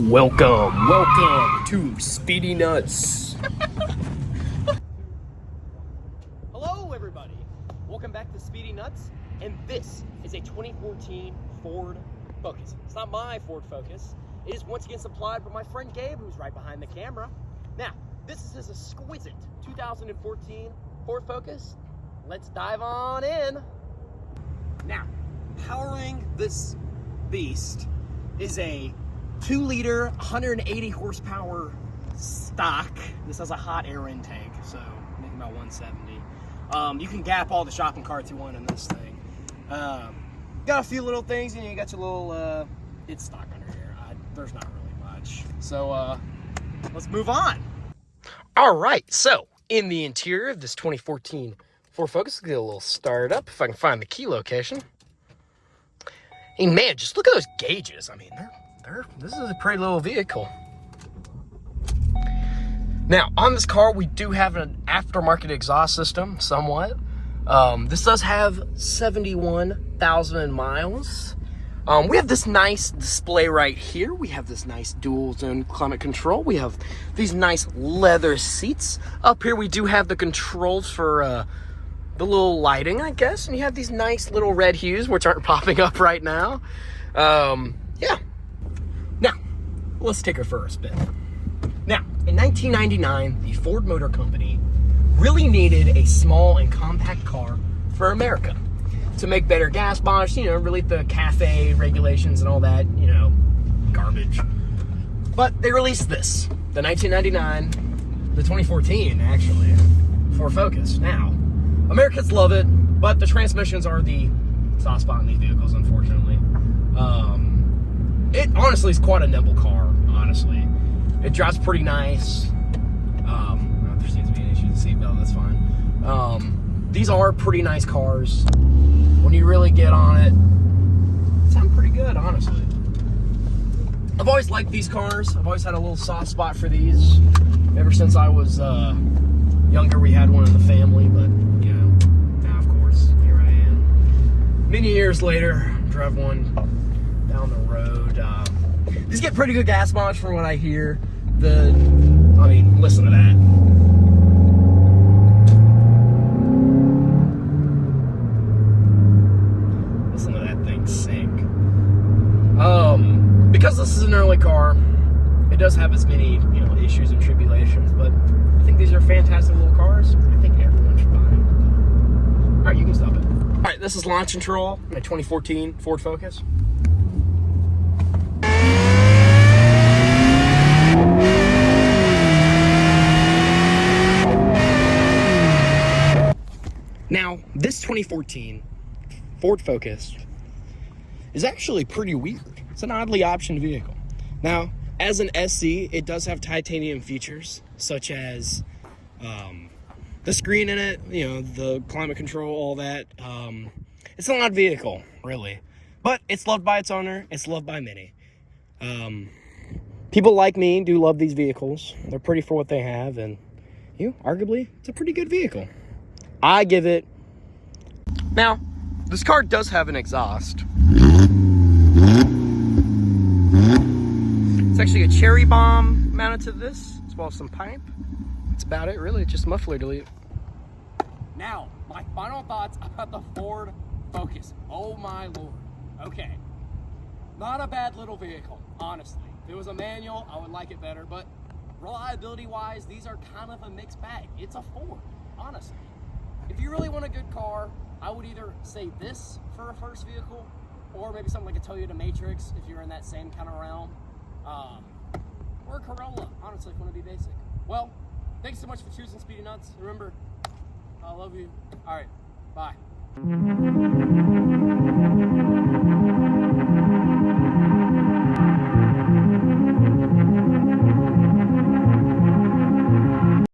Welcome to Speedy Nuts. Hello everybody, welcome back to Speedy Nuts, and this is a 2014 Ford Focus. It's not my Ford Focus, it is once again supplied by my friend Gabe, who's right behind the camera. Now, this is his exquisite 2014 Ford Focus. Let's dive on in. Now, powering this beast is a 2-liter, 180 horsepower stock. This has a hot air intake, so making about 170. You can gap all the shopping carts you want in this thing. Got a few little things, and you got your little, it's stock under here. There's not really much. So, let's move on. All right, so in the interior of this 2014 Ford Focus, get a little started up if I can find the key location. Hey man, just look at those gauges. I mean, this is a pretty little vehicle. Now, on this car, we do have an aftermarket exhaust system, somewhat. This does have 71,000 miles. We have this nice display right here. We have this nice dual zone climate control. We have these nice leather seats. Up here, we do have the controls for the little lighting, I guess. And you have these nice little red hues, which aren't popping up right now. Yeah. Now, let's take her for a spin. Now, in 1999, the Ford Motor Company really needed a small and compact car for America to make better gas mileage, relieve the CAFE regulations and all that, garbage. But they released this, the 1999, the 2014, actually, Ford Focus. Now, Americans love it, but the transmissions are the soft spot in these vehicles, unfortunately. It honestly is quite a nimble car, honestly. It drives pretty nice. There seems to be an issue with the seatbelt, that's fine. These are pretty nice cars. When you really get on it, they sound pretty good, honestly. I've always liked these cars. I've always had a little soft spot for these. Ever since I was younger, we had one in the family, but, now, of course, here I am. Many years later, drive one down the road. These get pretty good gas mileage from what I hear. Listen to that. Listen to that thing sink. Because this is an early car, it does have its many, issues and tribulations, but I think these are fantastic little cars. I think everyone should buy them. All right, you can stop it. All right, this is launch control, my 2014 Ford Focus. Now, this 2014 Ford Focus is actually pretty weird. It's an oddly optioned vehicle. Now, as an SC, it does have titanium features, such as the screen in it, the climate control, all that. It's an odd vehicle, really. But it's loved by its owner. It's loved by many. People like me do love these vehicles. They're pretty for what they have, and arguably, it's a pretty good vehicle. I give it. Now, this car does have an exhaust. It's actually a cherry bomb mounted to this, as well as some pipe. That's about it, really. Just muffler delete. Now, my final thoughts about the Ford Focus. Oh my lord. Okay. Not a bad little vehicle, honestly. If it was a manual, I would like it better, but reliability-wise, these are kind of a mixed bag. It's a Ford, honestly. If you really want a good car, I would either say this for a first vehicle, or maybe something like a Toyota Matrix if you're in that same kind of realm, or a Corolla, honestly, if you want to be basic. Well, thanks so much for choosing Speedy Nuts. Remember, I love you. All right, bye.